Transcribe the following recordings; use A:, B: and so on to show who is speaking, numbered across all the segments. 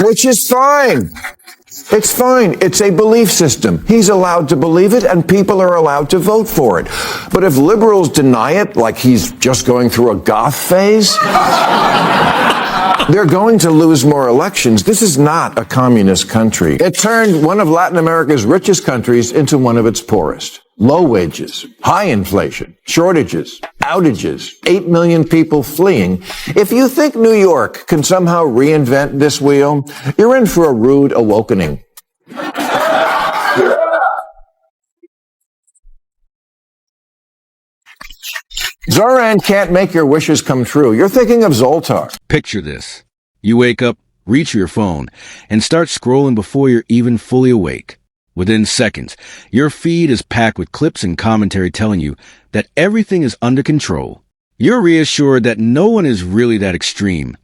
A: which is fine. It's fine. It's a belief system. He's allowed to believe it, and people are allowed to vote for it. But if liberals deny it, like he's just going through a goth phase, they're going to lose more elections. This is not a communist country. It turned one of Latin America's richest countries into one of its poorest. Low wages, high inflation, shortages, outages, 8 million people fleeing. If you think New York can somehow reinvent this wheel, you're in for a rude awakening. Zoran can't make your wishes come true. You're thinking of Zoltar.
B: Picture this. You wake up, reach for your phone, and start scrolling before you're even fully awake. Within seconds, your feed is packed with clips and commentary telling you that everything is under control. You're reassured that no one is really that extreme,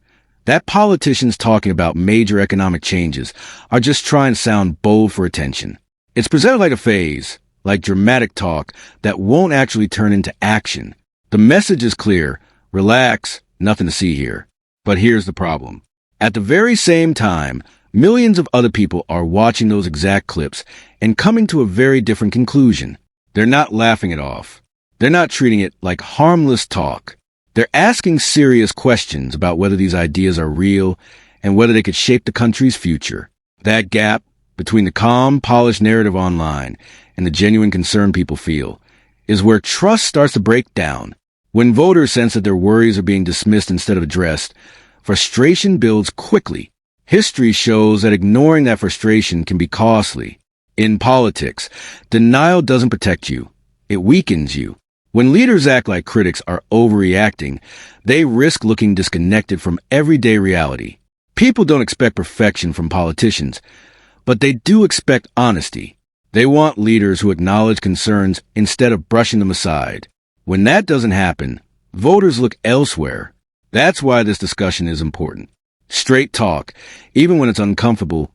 B: that politicians talking about major economic changes are just trying to sound bold for attention. It's presented like a phase, like dramatic talk that won't actually turn into action. The message is clear. Relax, nothing to see here. But here's the problem. At the very same time, millions of other people are watching those exact clips and coming to a very different conclusion. They're not laughing it off. They're not treating it like harmless talk. They're asking serious questions about whether these ideas are real and whether they could shape the country's future. That gap between the calm, polished narrative online and the genuine concern people feel is where trust starts to break down. When voters sense that their worries are being dismissed instead of addressed, frustration builds quickly. History shows that ignoring that frustration can be costly. In politics, denial doesn't protect you. It weakens you. When leaders act like critics are overreacting, they risk looking disconnected from everyday reality. People don't expect perfection from politicians, but they do expect honesty. They want leaders who acknowledge concerns instead of brushing them aside. When that doesn't happen, voters look elsewhere. That's why this discussion is important. Straight talk, even when it's uncomfortable,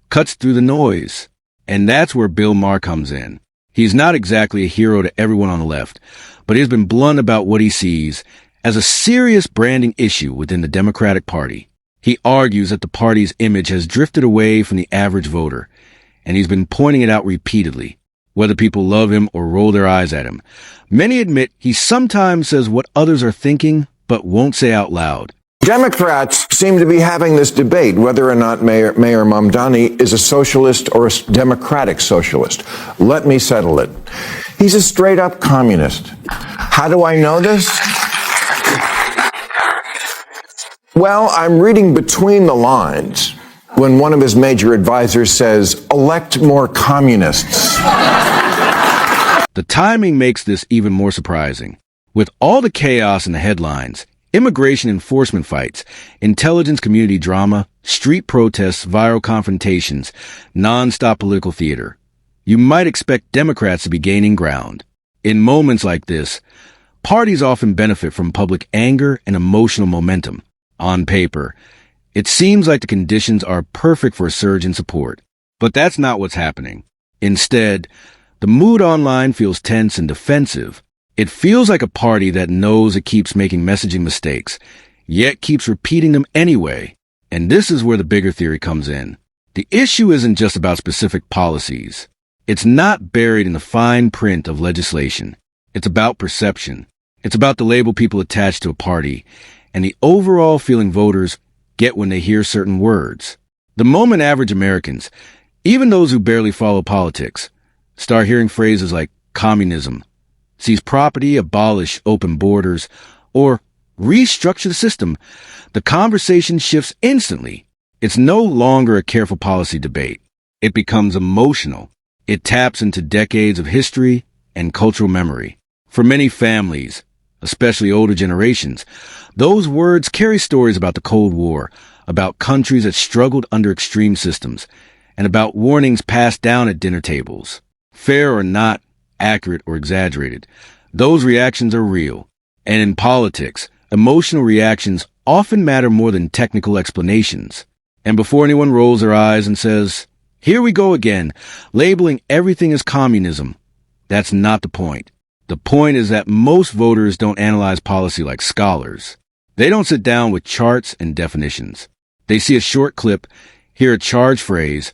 B: cuts through the noise. And that's where Bill Maher comes in. He's not exactly a hero to everyone on the left, but he's been blunt about what he sees as a serious branding issue within the Democratic Party. He argues that the party's image has drifted away from the average voter, and he's been pointing it out repeatedly, whether people love him or roll their eyes at him. Many admit he sometimes says what others are thinking, but won't say out loud.
A: Democrats seem to be having this debate whether or not Maher Mamdani is a socialist or a democratic socialist. Let me settle it. He's a straight-up communist. How do I know this? Well, I'm reading between the lines when one of his major advisors says, elect more communists.
B: The timing makes this even more surprising. With all the chaos in the headlines, immigration enforcement fights, intelligence community drama, street protests, viral confrontations, non-stop political theater, you might expect Democrats to be gaining ground. In moments like this, parties often benefit from public anger and emotional momentum. On paper, it seems like the conditions are perfect for a surge in support. But that's not what's happening. Instead, the mood online feels tense and defensive. It feels like a party that knows it keeps making messaging mistakes, yet keeps repeating them anyway. And this is where the bigger theory comes in. The issue isn't just about specific policies. It's not buried in the fine print of legislation. It's about perception. It's about the label people attach to a party and the overall feeling voters get when they hear certain words. The moment average Americans, even those who barely follow politics, start hearing phrases like communism, seize property, abolish open borders, or restructure the system, the conversation shifts instantly. It's no longer a careful policy debate. It becomes emotional. It taps into decades of history and cultural memory. For many families, especially older generations, those words carry stories about the Cold War, about countries that struggled under extreme systems, and about warnings passed down at dinner tables. Fair or not, accurate or exaggerated, those reactions are real. And in politics, emotional reactions often matter more than technical explanations. And before anyone rolls their eyes and says, "Here we go again, labeling everything as communism," that's not the point. The point is that most voters don't analyze policy like scholars. They don't sit down with charts and definitions. They see a short clip, hear a charge phrase,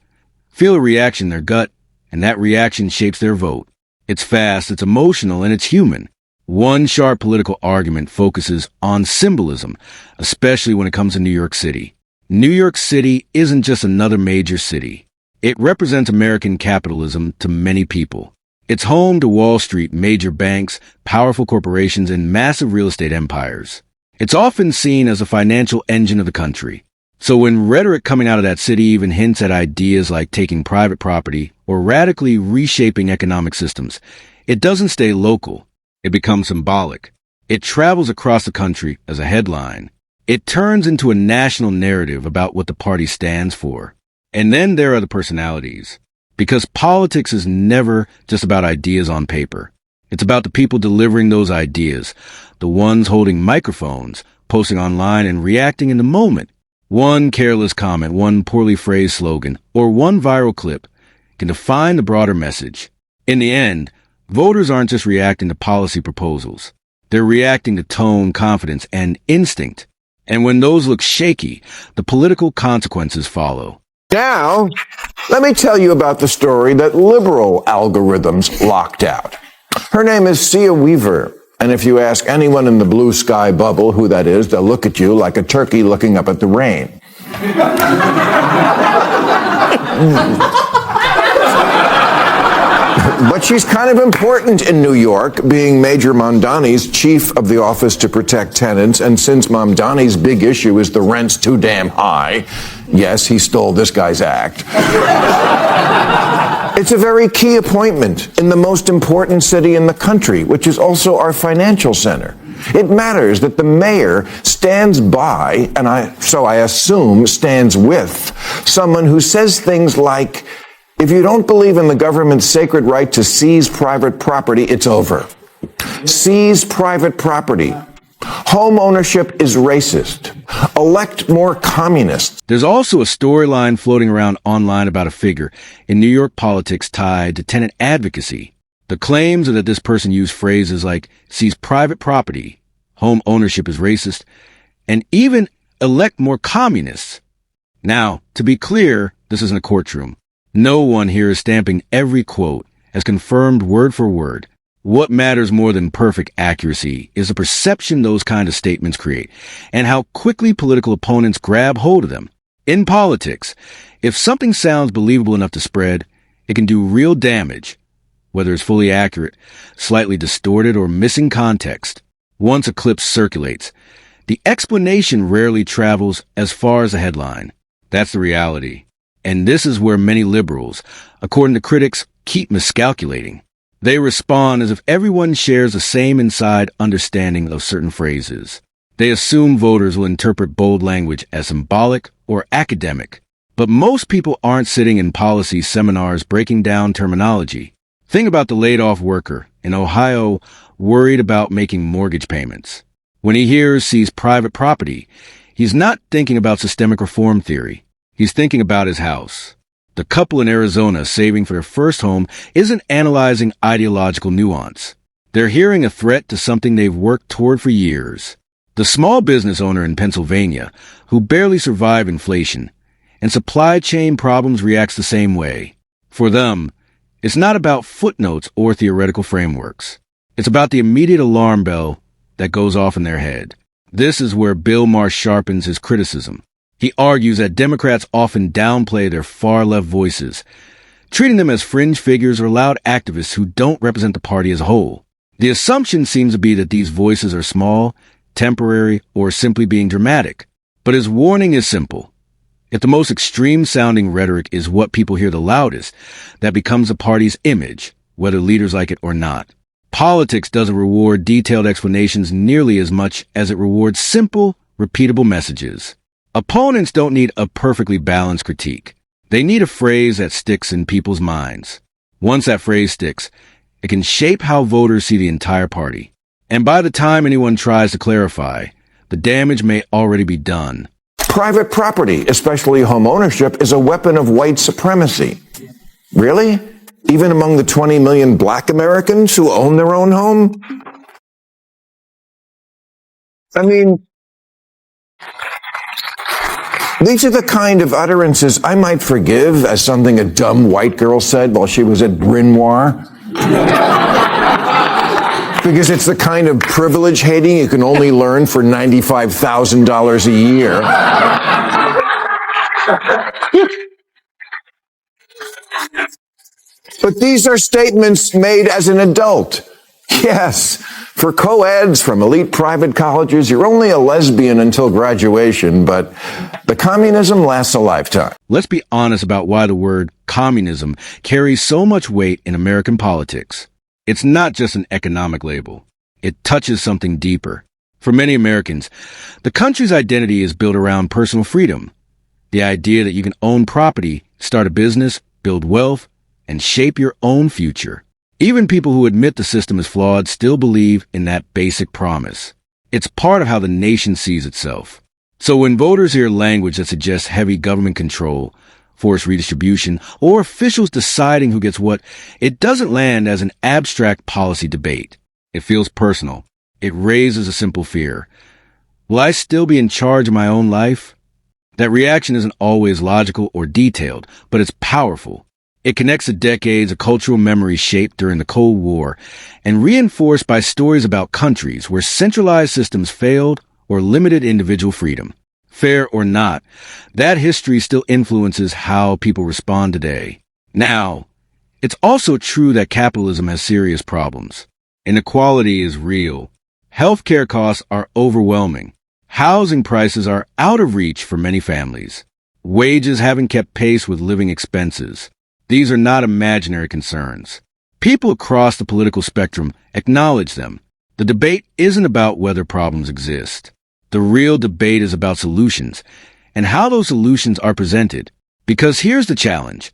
B: feel a reaction in their gut, and that reaction shapes their vote. It's fast, it's emotional, and it's human. One sharp political argument focuses on symbolism, especially when it comes to New York City. New York City isn't just another major city. It represents American capitalism to many people. It's home to Wall Street, major banks, powerful corporations, and massive real estate empires. It's often seen as a financial engine of the country. So when rhetoric coming out of that city even hints at ideas like taking private property or radically reshaping economic systems, it doesn't stay local. It becomes symbolic. It travels across the country as a headline. It turns into a national narrative about what the party stands for. And then there are the personalities. Because politics is never just about ideas on paper. It's about the people delivering those ideas, the ones holding microphones, posting online and reacting in the moment. One careless comment, one poorly phrased slogan, or one viral clip can define the broader message. In the end, voters aren't just reacting to policy proposals. They're reacting to tone, confidence, and instinct. And when those look shaky, the political consequences follow.
A: Now, let me tell you about the story that liberal algorithms locked out. Her name is Sia Weaver, and if you ask anyone in the blue sky bubble who that is, they'll look at you like a turkey looking up at the rain. But she's kind of important in New York, being Major Mamdani's chief of the Office to Protect Tenants, and since Mamdani's big issue is the rent's too damn high, yes, he stole this guy's act. It's a very key appointment in the most important city in the country, which is also our financial center. It matters that the mayor stands by, and so I assume stands with, someone who says things like, if you don't believe in the government's sacred right to seize private property, it's over. Seize private property. Home ownership is racist. Elect more communists.
B: There's also a storyline floating around online about a figure in New York politics tied to tenant advocacy. The claims are that this person used phrases like seize private property, home ownership is racist, and even elect more communists. Now, to be clear, this isn't a courtroom. No one here is stamping every quote as confirmed word for word. What matters more than perfect accuracy is the perception those kind of statements create and how quickly political opponents grab hold of them. In politics, if something sounds believable enough to spread, it can do real damage, whether it's fully accurate, slightly distorted, or missing context. Once a clip circulates, the explanation rarely travels as far as the headline. That's the reality. And this is where many liberals, according to critics, keep miscalculating. They respond as if everyone shares the same inside understanding of certain phrases. They assume voters will interpret bold language as symbolic or academic. But most people aren't sitting in policy seminars breaking down terminology. Think about the laid-off worker in Ohio worried about making mortgage payments. When he hears seize private property, he's not thinking about systemic reform theory. He's thinking about his house. The couple in Arizona saving for their first home isn't analyzing ideological nuance. They're hearing a threat to something they've worked toward for years. The small business owner in Pennsylvania, who barely survived inflation, and supply chain problems reacts the same way. For them, it's not about footnotes or theoretical frameworks. It's about the immediate alarm bell that goes off in their head. This is where Bill Maher sharpens his criticism. He argues that Democrats often downplay their far-left voices, treating them as fringe figures or loud activists who don't represent the party as a whole. The assumption seems to be that these voices are small, temporary, or simply being dramatic. But his warning is simple. If the most extreme-sounding rhetoric is what people hear the loudest, that becomes the party's image, whether leaders like it or not. Politics doesn't reward detailed explanations nearly as much as it rewards simple, repeatable messages. Opponents don't need a perfectly balanced critique. They need a phrase that sticks in people's minds. Once that phrase sticks, it can shape how voters see the entire party. And by the time anyone tries to clarify, the damage may already be done.
A: Private property, especially home ownership, is a weapon of white supremacy. Really? Even among the 20 million black Americans who own their own home? I mean, These are the kind of utterances I might forgive as something a dumb white girl said while she was at Bryn Mawr. Because it's the kind of privilege hating you can only learn for $95,000 a year. But these are statements made as an adult. Yes, for co-eds from elite private colleges, you're only a lesbian until graduation, but the communism lasts a lifetime.
B: Let's be honest about why the word communism carries so much weight in American politics. It's not just an economic label. It touches something deeper. For many Americans, the country's identity is built around personal freedom. The idea that you can own property, start a business, build wealth, and shape your own future. Even people who admit the system is flawed still believe in that basic promise. It's part of how the nation sees itself. So when voters hear language that suggests heavy government control, forced redistribution, or officials deciding who gets what, it doesn't land as an abstract policy debate. It feels personal. It raises a simple fear. Will I still be in charge of my own life? That reaction isn't always logical or detailed, but it's powerful. It connects to decades of cultural memory shaped during the Cold War and reinforced by stories about countries where centralized systems failed or limited individual freedom. Fair or not, that history still influences how people respond today. Now, it's also true that capitalism has serious problems. Inequality is real. Healthcare costs are overwhelming. Housing prices are out of reach for many families. Wages haven't kept pace with living expenses. These are not imaginary concerns. People across the political spectrum acknowledge them. The debate isn't about whether problems exist. The real debate is about solutions and how those solutions are presented. Because here's the challenge.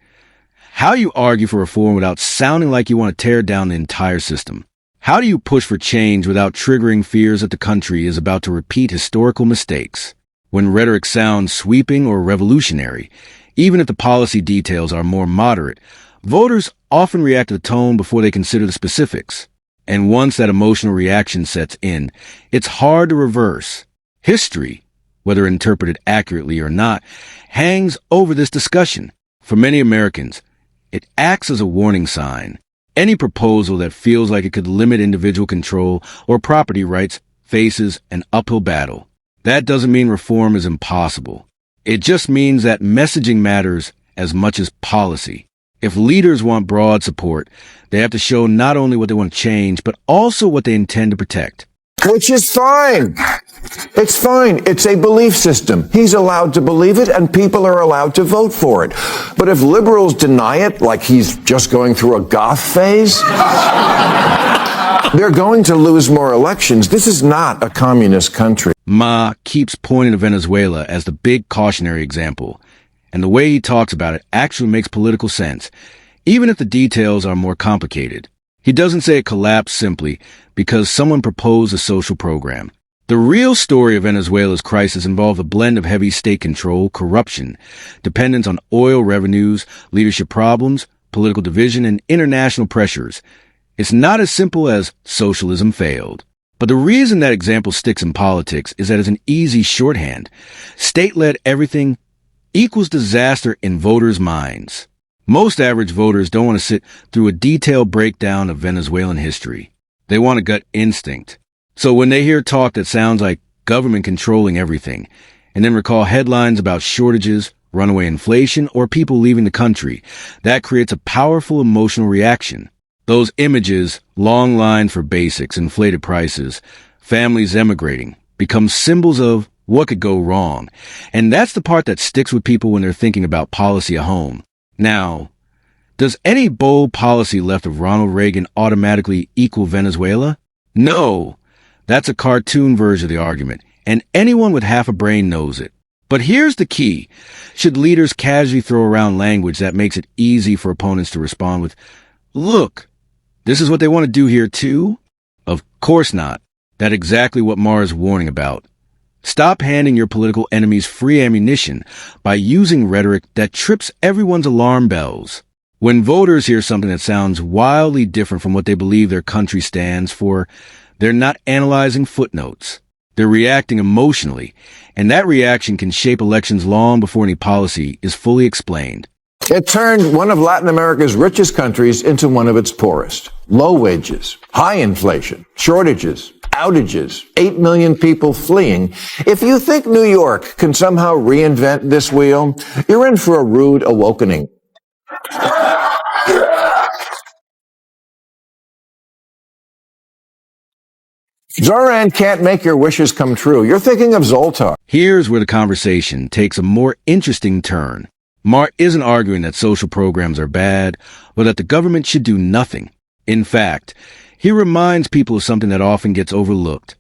B: How do you argue for reform without sounding like you want to tear down the entire system? How do you push for change without triggering fears that the country is about to repeat historical mistakes? When rhetoric sounds sweeping or revolutionary, even if the policy details are more moderate, voters often react to the tone before they consider the specifics. And once that emotional reaction sets in, it's hard to reverse. History, whether interpreted accurately or not, hangs over this discussion. For many Americans, it acts as a warning sign. Any proposal that feels like it could limit individual control or property rights faces an uphill battle. That doesn't mean reform is impossible. It just means that messaging matters as much as policy. If leaders want broad support, they have to show not only what they want to change, but also what they intend to protect.
A: Which is fine. It's fine. It's a belief system. He's allowed to believe it, and people are allowed to vote for it. But if liberals deny it, like he's just going through a goth phase, they're going to lose more elections. This is not a communist country.
B: Maher keeps pointing to Venezuela as the big cautionary example, and the way he talks about it actually makes political sense, even if the details are more complicated. He doesn't say it collapsed simply because someone proposed a social program. The real story of Venezuela's crisis involved a blend of heavy state control, corruption, dependence on oil revenues, leadership problems, political division, and international pressures. It's not as simple as socialism failed. But the reason that example sticks in politics is that it's an easy shorthand. State-led everything equals disaster in voters' minds. Most average voters don't want to sit through a detailed breakdown of Venezuelan history. They want a gut instinct. So when they hear talk that sounds like government controlling everything, and then recall headlines about shortages, runaway inflation, or people leaving the country, that creates a powerful emotional reaction. Those images, long lines for basics, inflated prices, families emigrating, become symbols of what could go wrong. And that's the part that sticks with people when they're thinking about policy at home. Now, does any bold policy left of Ronald Reagan automatically equal Venezuela? No. That's a cartoon version of the argument, and anyone with half a brain knows it. But here's the key. Should leaders casually throw around language that makes it easy for opponents to respond with, "Look, this is what they want to do here too"? Of course not. That's exactly what Maher is warning about. Stop handing your political enemies free ammunition by using rhetoric that trips everyone's alarm bells. When voters hear something that sounds wildly different from what they believe their country stands for, they're not analyzing footnotes. They're reacting emotionally, and that reaction can shape elections long before any policy is fully explained.
A: It turned one of Latin America's richest countries into one of its poorest. Low wages, high inflation, shortages, outages, 8 million people fleeing. If you think New York can somehow reinvent this wheel, you're in for a rude awakening. Zoran can't make your wishes come true. You're thinking of Zoltar.
B: Here's where the conversation takes a more interesting turn. Maher isn't arguing that social programs are bad, or that the government should do nothing. In fact, he reminds people of something that often gets overlooked.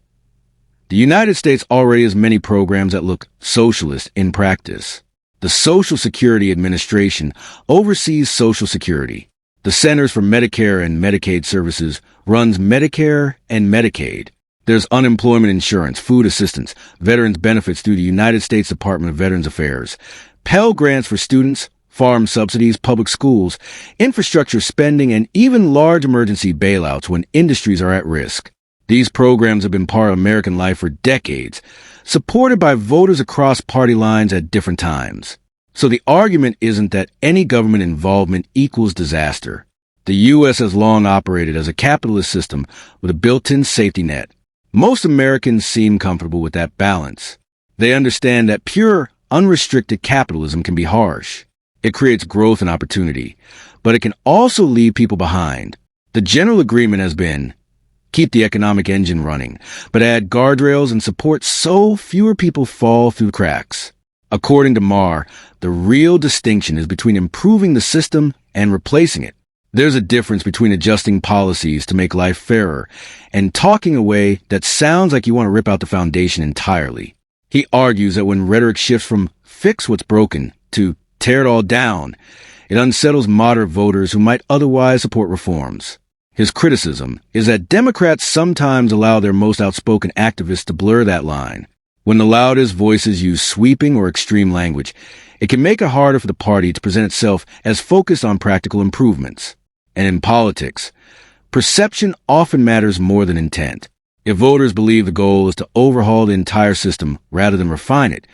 B: The United States already has many programs that look socialist in practice. The Social Security Administration oversees Social Security. The Centers for Medicare and Medicaid Services runs Medicare and Medicaid. There's unemployment insurance, food assistance, veterans benefits through the United States Department of Veterans Affairs, Pell Grants for students, farm subsidies, public schools, infrastructure spending, and even large emergency bailouts when industries are at risk. These programs have been part of American life for decades, supported by voters across party lines at different times. So the argument isn't that any government involvement equals disaster. The U.S. has long operated as a capitalist system with a built-in safety net. Most Americans seem comfortable with that balance. They understand that pure, unrestricted capitalism can be harsh. It creates growth and opportunity, but it can also leave people behind. The general agreement has been, keep the economic engine running, but add guardrails and support so fewer people fall through the cracks. According to Maher, the real distinction is between improving the system and replacing it. There's a difference between adjusting policies to make life fairer and talking a way that sounds like you want to rip out the foundation entirely. He argues that when rhetoric shifts from fix what's broken to tear it all down, it unsettles moderate voters who might otherwise support reforms. His criticism is that Democrats sometimes allow their most outspoken activists to blur that line. When the loudest voices use sweeping or extreme language, it can make it harder for the party to present itself as focused on practical improvements. And in politics, perception often matters more than intent. If voters believe the goal is to overhaul the entire system rather than refine it,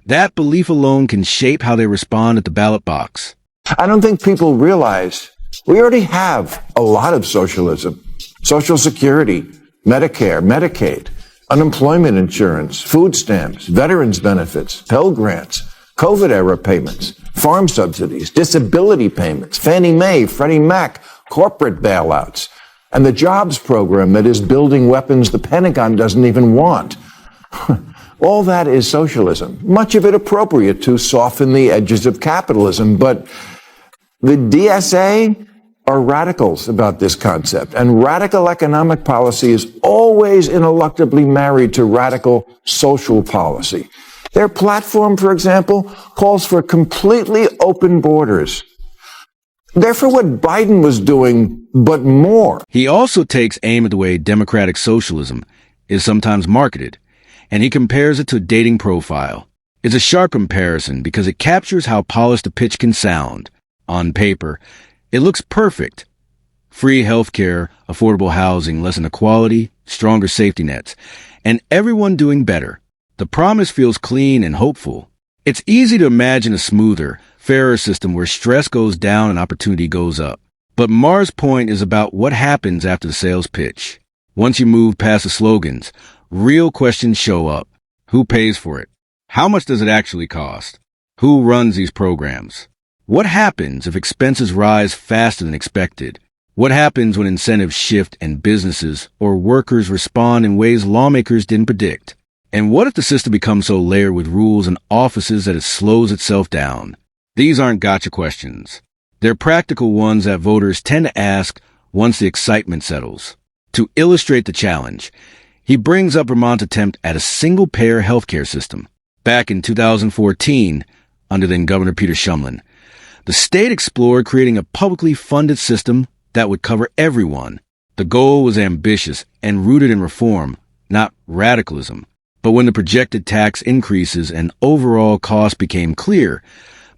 B: that belief alone can shape how they respond at the ballot box.
A: I don't think people realize we already have a lot of socialism. Social Security, Medicare, Medicaid, unemployment insurance, food stamps, veterans benefits, Pell Grants, COVID-era payments, farm subsidies, disability payments, Fannie Mae, Freddie Mac, corporate bailouts, and the jobs program that is building weapons the Pentagon doesn't even want. All that is socialism, much of it appropriate to soften the edges of capitalism, but the DSA are radicals about this concept, and radical economic policy is always ineluctably married to radical social policy. Their platform, for example, calls for completely open borders. They're for what Biden was doing, but more.
B: He also takes aim at the way democratic socialism is sometimes marketed, and he compares it to a dating profile. It's a sharp comparison because it captures how polished a pitch can sound. On paper, it looks perfect. Free healthcare, affordable housing, less inequality, stronger safety nets, and everyone doing better. The promise feels clean and hopeful. It's easy to imagine a smoother, fairer system where stress goes down and opportunity goes up. But Maher's point is about what happens after the sales pitch. Once you move past the slogans, real questions show up. Who pays for it? How much does it actually cost? Who runs these programs? What happens if expenses rise faster than expected? What happens when incentives shift and businesses or workers respond in ways lawmakers didn't predict? And what if the system becomes so layered with rules and offices that it slows itself down? These aren't gotcha questions. They're practical ones that voters tend to ask once the excitement settles. To illustrate the challenge, he brings up Vermont's attempt at a single-payer healthcare system. Back in 2014, under then Governor Peter Shumlin, the state explored creating a publicly funded system that would cover everyone. The goal was ambitious and rooted in reform, not radicalism. But when the projected tax increases and overall cost became clear,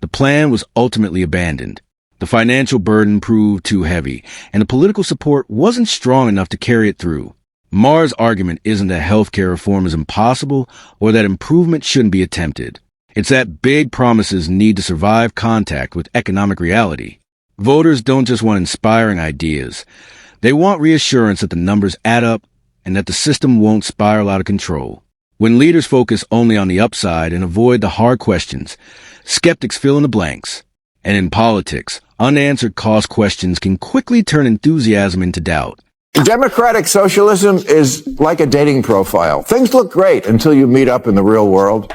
B: the plan was ultimately abandoned. The financial burden proved too heavy, and the political support wasn't strong enough to carry it through. Maher's argument isn't that healthcare reform is impossible or that improvement shouldn't be attempted. It's that big promises need to survive contact with economic reality. Voters don't just want inspiring ideas. They want reassurance that the numbers add up and that the system won't spiral out of control. When leaders focus only on the upside and avoid the hard questions, skeptics fill in the blanks. And in politics, unanswered cost questions can quickly turn enthusiasm into doubt.
A: Democratic socialism is like a dating profile. Things look great until you meet up in the real world.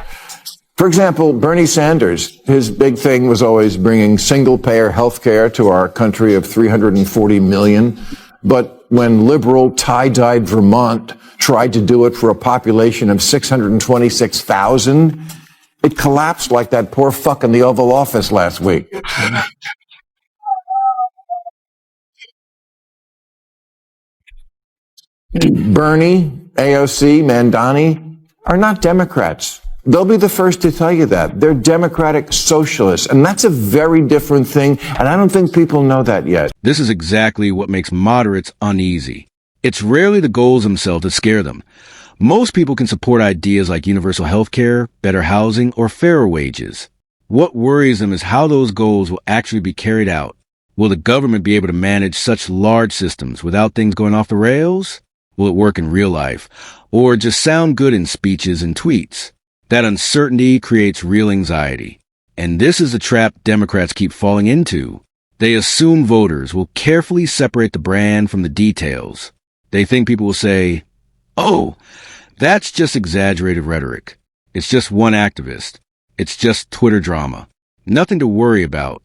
A: For example, Bernie Sanders, his big thing was always bringing single-payer health care to our country of 340 million. But when liberal, tie-dyed Vermont tried to do it for a population of 626,000, it collapsed like that poor fuck in the Oval Office last week. Bernie, AOC, Mandani are not Democrats. They'll be the first to tell you that. They're democratic socialists, and that's a very different thing, and I don't think people know that yet.
B: This is exactly what makes moderates uneasy. It's rarely the goals themselves that scare them. Most people can support ideas like universal health care, better housing, or fairer wages. What worries them is how those goals will actually be carried out. Will the government be able to manage such large systems without things going off the rails? Will it work in real life, or just sound good in speeches and tweets? That uncertainty creates real anxiety. And this is the trap Democrats keep falling into. They assume voters will carefully separate the brand from the details. They think people will say, "Oh, that's just exaggerated rhetoric. It's just one activist. It's just Twitter drama. Nothing to worry about."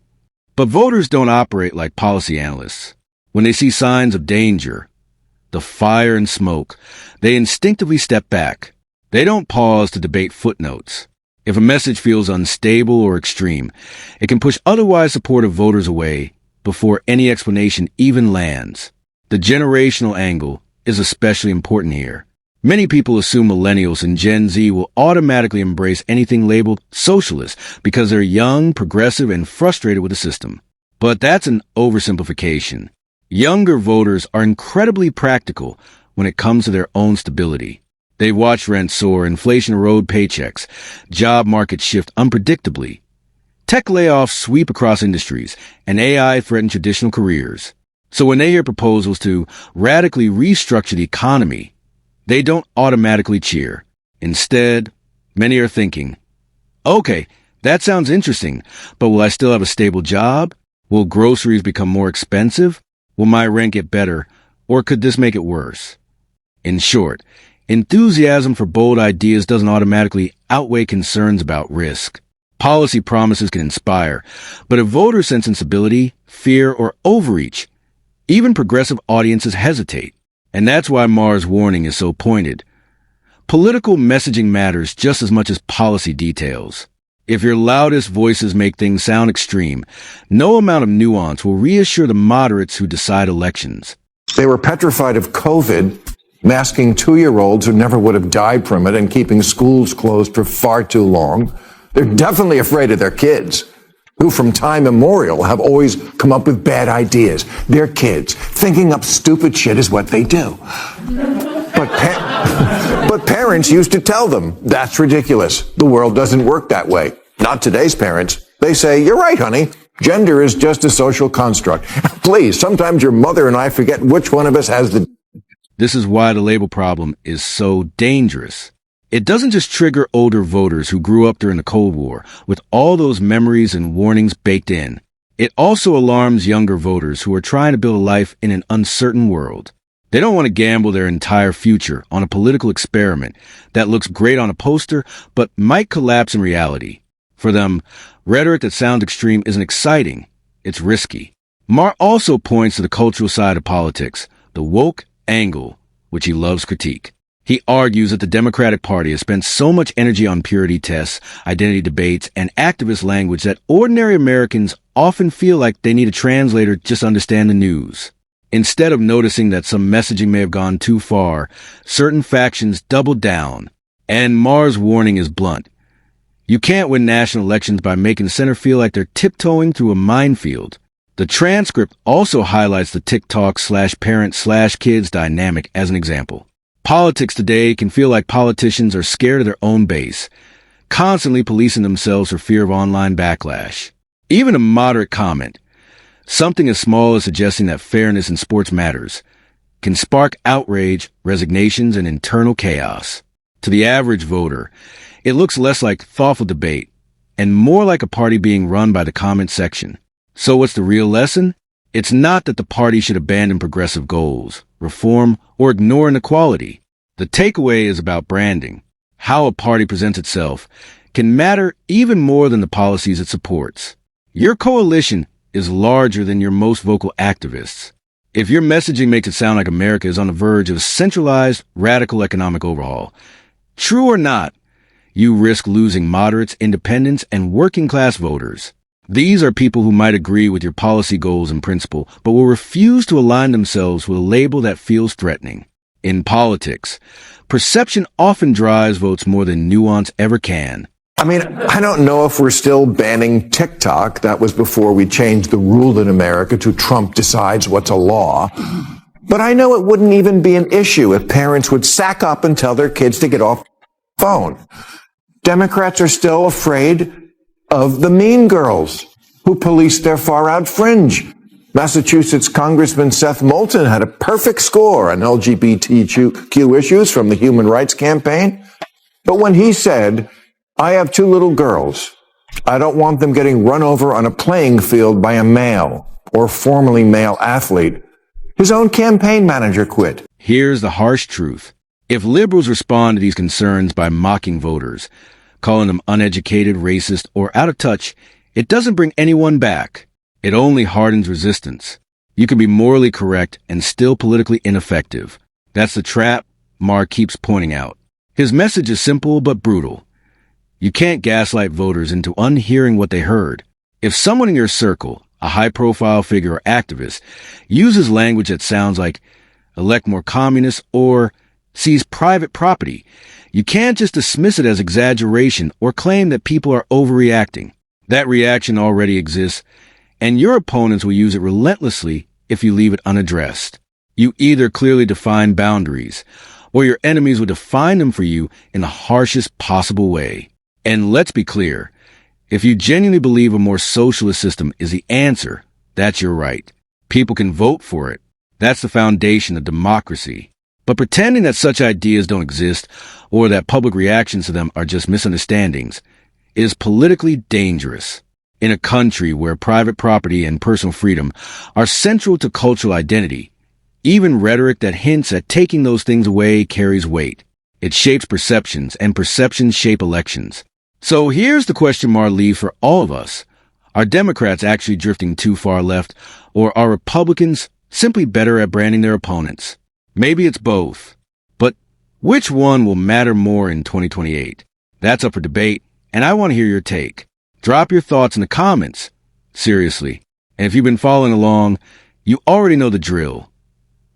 B: But voters don't operate like policy analysts. When they see signs of danger, the fire and smoke, they instinctively step back. They don't pause to debate footnotes. If a message feels unstable or extreme, it can push otherwise supportive voters away before any explanation even lands. The generational angle is especially important here. Many people assume millennials and Gen Z will automatically embrace anything labeled socialist because they're young, progressive, and frustrated with the system. But that's an oversimplification. Younger voters are incredibly practical when it comes to their own stability. They've watched rent soar, inflation erode paychecks, job markets shift unpredictably. Tech layoffs sweep across industries, and AI threaten traditional careers. So when they hear proposals to radically restructure the economy, they don't automatically cheer. Instead, many are thinking, "Okay, that sounds interesting, but will I still have a stable job? Will groceries become more expensive? Will my rent get better, or could this make it worse?" In short, enthusiasm for bold ideas doesn't automatically outweigh concerns about risk. Policy promises can inspire, but if voters sense instability, fear, or overreach, even progressive audiences hesitate. And that's why Maher's warning is so pointed. Political messaging matters just as much as policy details. If your loudest voices make things sound extreme, no amount of nuance will reassure the moderates who decide elections.
A: They were petrified of COVID, masking 2-year-olds who never would have died from it and keeping schools closed for far too long. They're definitely afraid of their kids, who from time immemorial have always come up with bad ideas. They're kids. Thinking up stupid shit is what they do. But parents used to tell them, "That's ridiculous. The world doesn't work that way." Not today's parents. They say, "You're right, honey. Gender is just a social construct." Please, sometimes your mother and I forget which one of us has the...
B: This is why the label problem is so dangerous. It doesn't just trigger older voters who grew up during the Cold War with all those memories and warnings baked in. It also alarms younger voters who are trying to build a life in an uncertain world. They don't want to gamble their entire future on a political experiment that looks great on a poster but might collapse in reality. For them, rhetoric that sounds extreme isn't exciting. It's risky. Maher also points to the cultural side of politics, the woke angle, which he loves critique. He argues that the Democratic Party has spent so much energy on purity tests, identity debates, and activist language that ordinary Americans often feel like they need a translator just to understand the news. Instead of noticing that some messaging may have gone too far, certain factions double down. And Maher's warning is blunt. You can't win national elections by making the center feel like they're tiptoeing through a minefield. The transcript also highlights the TikTok/parent/kids dynamic as an example. Politics today can feel like politicians are scared of their own base, constantly policing themselves for fear of online backlash. Even a moderate comment, something as small as suggesting that fairness in sports matters, can spark outrage, resignations, and internal chaos. To the average voter, it looks less like thoughtful debate and more like a party being run by the comment section. So what's the real lesson? It's not that the party should abandon progressive goals, reform, or ignore inequality. The takeaway is about branding. How a party presents itself can matter even more than the policies it supports. Your coalition is larger than your most vocal activists. If your messaging makes it sound like America is on the verge of a centralized, radical economic overhaul, true or not, you risk losing moderates, independents, and working-class voters. These are people who might agree with your policy goals in principle, but will refuse to align themselves with a label that feels threatening. In politics, perception often drives votes more than nuance ever can.
A: I mean, I don't know if we're still banning TikTok. That was before we changed the rule in America to Trump decides what's a law. But I know it wouldn't even be an issue if parents would sack up and tell their kids to get off the phone. Democrats are still afraid of the mean girls who police their far-out fringe. Massachusetts Congressman Seth Moulton had a perfect score on LGBTQ issues from the Human Rights Campaign. But when he said, "I have 2 little girls. I don't want them getting run over on a playing field by a male or formerly male athlete," his own campaign manager quit.
B: Here's the harsh truth. If liberals respond to these concerns by mocking voters, calling them uneducated, racist, or out of touch, it doesn't bring anyone back. It only hardens resistance. You can be morally correct and still politically ineffective. That's the trap Maher keeps pointing out. His message is simple but brutal. You can't gaslight voters into unhearing what they heard. If someone in your circle, a high-profile figure or activist, uses language that sounds like elect more communists or seize private property, you can't just dismiss it as exaggeration or claim that people are overreacting. That reaction already exists, and your opponents will use it relentlessly if you leave it unaddressed. You either clearly define boundaries, or your enemies will define them for you in the harshest possible way. And let's be clear, if you genuinely believe a more socialist system is the answer, that's your right. People can vote for it. That's the foundation of democracy. But pretending that such ideas don't exist, or that public reactions to them are just misunderstandings, is politically dangerous. In a country where private property and personal freedom are central to cultural identity, even rhetoric that hints at taking those things away carries weight. It shapes perceptions, and perceptions shape elections. So here's the question Maher leaves for all of us. Are Democrats actually drifting too far left, or are Republicans simply better at branding their opponents? Maybe it's both. But which one will matter more in 2028? That's up for debate, and I want to hear your take. Drop your thoughts in the comments. Seriously. And if you've been following along, you already know the drill.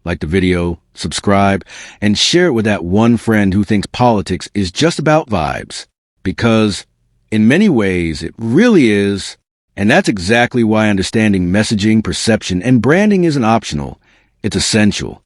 B: Like the video, subscribe, and share it with that one friend who thinks politics is just about vibes. Because, in many ways, it really is. And that's exactly why understanding messaging, perception, and branding isn't optional. It's essential.